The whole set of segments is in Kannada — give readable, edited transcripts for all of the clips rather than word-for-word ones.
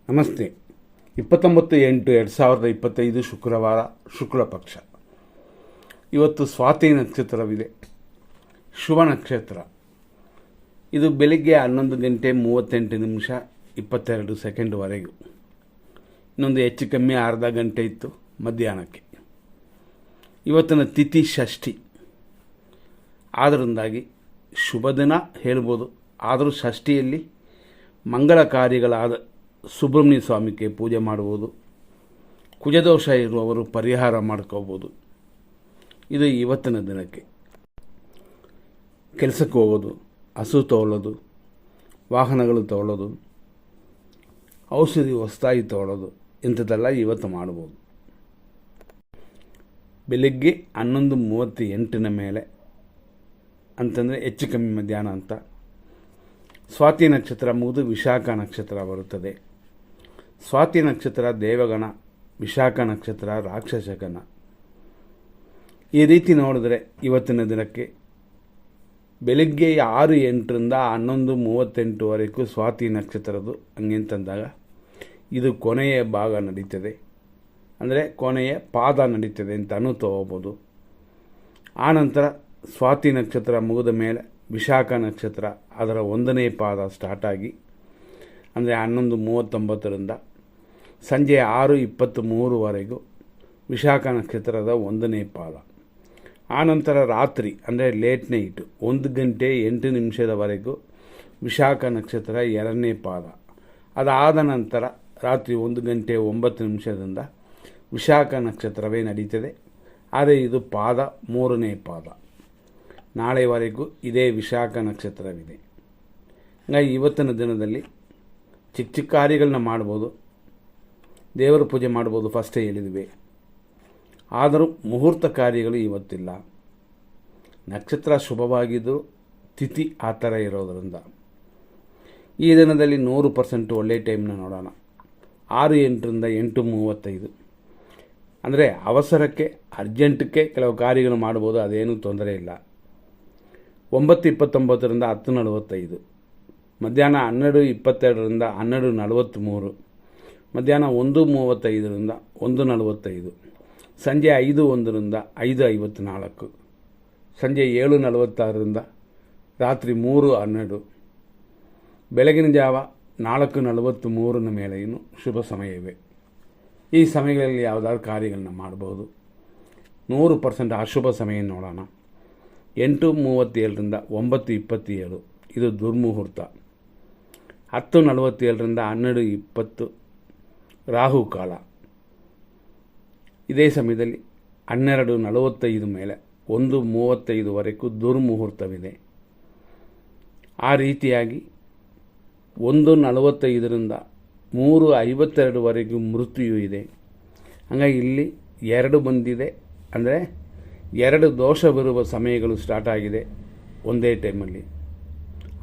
ನಮಸ್ತೆ. 29/8/2025 ಶುಕ್ರವಾರ, ಶುಕ್ಲ ಪಕ್ಷ. ಇವತ್ತು ಸ್ವಾತಿ ನಕ್ಷತ್ರವಿದೆ, ಶುಭ ನಕ್ಷತ್ರ. ಇದು ಬೆಳಿಗ್ಗೆ 11:38 ಇನ್ನೊಂದು ಹೆಚ್ಚು ಕಮ್ಮಿ ಅರ್ಧ ಗಂಟೆ ಇತ್ತು ಮಧ್ಯಾಹ್ನಕ್ಕೆ. ಇವತ್ತಿನ ತಿಥಿ ಷಷ್ಠಿ ಆದ್ದರಿಂದಾಗಿ ಶುಭ ದಿನ ಹೇಳ್ಬೋದು. ಆದರೂ ಷಷ್ಠಿಯಲ್ಲಿ ಮಂಗಳ ಕಾರ್ಯಗಳಾದ ಸುಬ್ರಹ್ಮಣ್ಯ ಸ್ವಾಮಿಗೆ ಪೂಜೆ ಮಾಡುವುದು, ಕುಜದೋಷ ಇರುವವರು ಪರಿಹಾರ ಮಾಡ್ಕೋಬೋದು. ಇದು ಇವತ್ತಿನ ದಿನಕ್ಕೆ. ಕೆಲಸಕ್ಕೆ ಹೋಗೋದು, ಹಸು ತಗೊಳ್ಳೋದು, ವಾಹನಗಳು ತಗೊಳ್ಳೋದು, ಔಷಧಿ ಹೊಸದಾಗಿ ತಗೊಳ್ಳೋದು ಇಂಥದ್ದೆಲ್ಲ ಇವತ್ತು ಮಾಡ್ಬೋದು. ಬೆಳಿಗ್ಗೆ 11:38 ಮೇಲೆ ಅಂತಂದರೆ ಹೆಚ್ಚು ಕಮ್ಮಿ ಮಧ್ಯಾಹ್ನ ಅಂತ. ಸ್ವಾತಿ ನಕ್ಷತ್ರ ಮುಗಿದು ವಿಶಾಖ ನಕ್ಷತ್ರ ಬರುತ್ತದೆ. ಸ್ವಾತಿ ನಕ್ಷತ್ರ ದೇವಗಣ, ವಿಶಾಖ ನಕ್ಷತ್ರ ರಾಕ್ಷಸಗಣ. ಈ ರೀತಿ ನೋಡಿದ್ರೆ ಇವತ್ತಿನ ದಿನಕ್ಕೆ ಬೆಳಿಗ್ಗೆ 6:08 11:38 ಸ್ವಾತಿ ನಕ್ಷತ್ರದ್ದು. ಹಂಗೆಂತಂದಾಗ ಇದು ಕೊನೆಯ ಭಾಗ ನಡೀತದೆ, ಅಂದರೆ ಕೊನೆಯ ಪಾದ ನಡೀತದೆ ಅಂತಲೂ ತಗೋಬೋದು. ಆನಂತರ ಸ್ವಾತಿ ನಕ್ಷತ್ರ ಮುಗಿದ ಮೇಲೆ ವಿಶಾಖ ನಕ್ಷತ್ರ ಅದರ 1ನೇ ಪಾದ ಸ್ಟಾರ್ಟಾಗಿ, ಅಂದರೆ 11:39 ಸಂಜೆ 6:23 ವಿಶಾಖ ನಕ್ಷತ್ರದ 1ನೇ ಪಾದ. ಆನಂತರ ರಾತ್ರಿ ಅಂದರೆ ಲೇಟ್ ನೈಟ್ 1:08 ವಿಶಾಖ ನಕ್ಷತ್ರ 2ನೇ ಪಾದ. ಅದಾದ ನಂತರ ರಾತ್ರಿ 1:09 ವಿಶಾಖ ನಕ್ಷತ್ರವೇ ನಡೀತದೆ. ಆದರೆ ಇದು ಪಾದ 3ನೇ ಪಾದ. ನಾಳೆವರೆಗೂ ಇದೇ ವಿಶಾಖ ನಕ್ಷತ್ರವಿದೆ. ಹಾಗಾಗಿ ಇವತ್ತಿನ ದಿನದಲ್ಲಿ ಚಿಕ್ಕ ಚಿಕ್ಕ ಕಾರ್ಯಗಳನ್ನ ಮಾಡ್ಬೋದು, ದೇವರ ಪೂಜೆ ಮಾಡ್ಬೋದು, ಫಸ್ಟೇ ಹೇಳಿದ್ವಿ. ಆದರೂ ಮುಹೂರ್ತ ಕಾರ್ಯಗಳು ಇವತ್ತಿಲ್ಲ. ನಕ್ಷತ್ರ ಶುಭವಾಗಿದ್ದು ತಿಥಿ ಆ ಥರ ಇರೋದರಿಂದ ಈ ದಿನದಲ್ಲಿ 100% ಒಳ್ಳೆಯ ಟೈಮ್ನ ನೋಡೋಣ. 6:08 8:35 ಅಂದರೆ ಅವಸರಕ್ಕೆ, ಅರ್ಜೆಂಟಕ್ಕೆ ಕೆಲವು ಕಾರ್ಯಗಳು ಮಾಡ್ಬೋದು, ಅದೇನೂ ತೊಂದರೆ ಇಲ್ಲ. 9:29 10:45 ಮಧ್ಯಾಹ್ನ 12:22 12:43 ಮಧ್ಯಾಹ್ನ 1:35 1:45 ಸಂಜೆ 5:01 5:54 ಸಂಜೆ 7:46 ರಾತ್ರಿ 3:12 ಬೆಳಗಿನ ಜಾವ 4:43 ಮೇಲೆ ಇನ್ನು ಶುಭ ಸಮಯವಿವೆ. ಈ ಸಮಯಗಳಲ್ಲಿ ಯಾವುದಾದ್ರು ಕಾರ್ಯಗಳನ್ನ ಮಾಡ್ಬೋದು. 100% ಅಶುಭ ಸಮಯ ನೋಡೋಣ. 8:37 9:27 ಇದು ದುರ್ಮುಹೂರ್ತ. 10:47 12:20 ರಾಹುಕಾಲ. ಇದೇ ಸಮಯದಲ್ಲಿ 12:45 ಮೇಲೆ 1:35 ದುರ್ಮುಹೂರ್ತವಿದೆ. ಆ ರೀತಿಯಾಗಿ 1:45 3:52 ಮೃತ್ಯು ಇದೆ. ಹಾಗಾಗಿ ಇಲ್ಲಿ 2 ಬಂದಿದೆ, ಅಂದರೆ 2 ದೋಷವಿರುವ ಸಮಯಗಳು ಸ್ಟಾರ್ಟ್ ಆಗಿದೆ ಒಂದೇ ಟೈಮಲ್ಲಿ.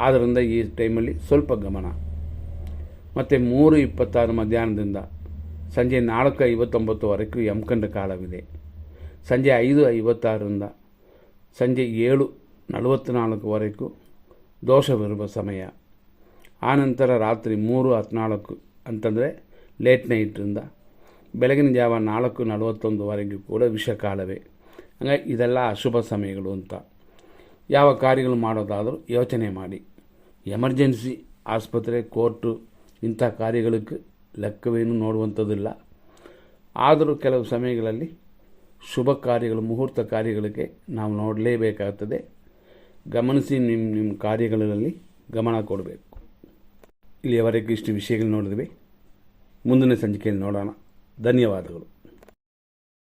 ಆದ್ದರಿಂದ ಈ ಟೈಮಲ್ಲಿ ಸ್ವಲ್ಪ ಗಮನ. ಮತ್ತು 3:26 ಮಧ್ಯಾಹ್ನದಿಂದ ಸಂಜೆ 4:59 ಯಮಕಂಡ ಕಾಲವಿದೆ. ಸಂಜೆ 5:56 ಸಂಜೆ 7:44 ದೋಷವಿರುವ ಸಮಯ. ಆನಂತರ ರಾತ್ರಿ 3:14 ಅಂತಂದರೆ ಲೇಟ್ ನೈಟ್ರಿಂದ ಬೆಳಗಿನ ಜಾವ 4:41 ಕೂಡ ವಿಷಕಾಲವೇ. ಹಾಗಾಗಿ ಇದೆಲ್ಲ ಅಶುಭ ಸಮಯಗಳು ಅಂತ. ಯಾವ ಕಾರ್ಯಗಳು ಮಾಡೋದಾದರೂ ಯೋಚನೆ ಮಾಡಿ. ಎಮರ್ಜೆನ್ಸಿ, ಆಸ್ಪತ್ರೆ, ಕೋರ್ಟು ಇಂಥ ಕಾರ್ಯಗಳಿಗೆ ಲೆಕ್ಕವೇನು ನೋಡುವಂಥದ್ದಿಲ್ಲ. ಆದರೂ ಕೆಲವು ಸಮಯಗಳಲ್ಲಿ ಶುಭ ಕಾರ್ಯಗಳು, ಮುಹೂರ್ತ ಕಾರ್ಯಗಳಿಗೆ ನಾವು ನೋಡಲೇಬೇಕಾಗ್ತದೆ. ಗಮನಿಸಿ ನಿಮ್ಮ ಕಾರ್ಯಗಳಲ್ಲಿ ಗಮನ ಕೊಡಬೇಕು. ಇಲ್ಲಿಯವರೆಗೂ ಇಷ್ಟು ವಿಷಯಗಳು ನೋಡಿದ್ವಿ. ಮುಂದಿನ ಸಂಚಿಕೆಯಲ್ಲಿ ನೋಡೋಣ. ಧನ್ಯವಾದಗಳು.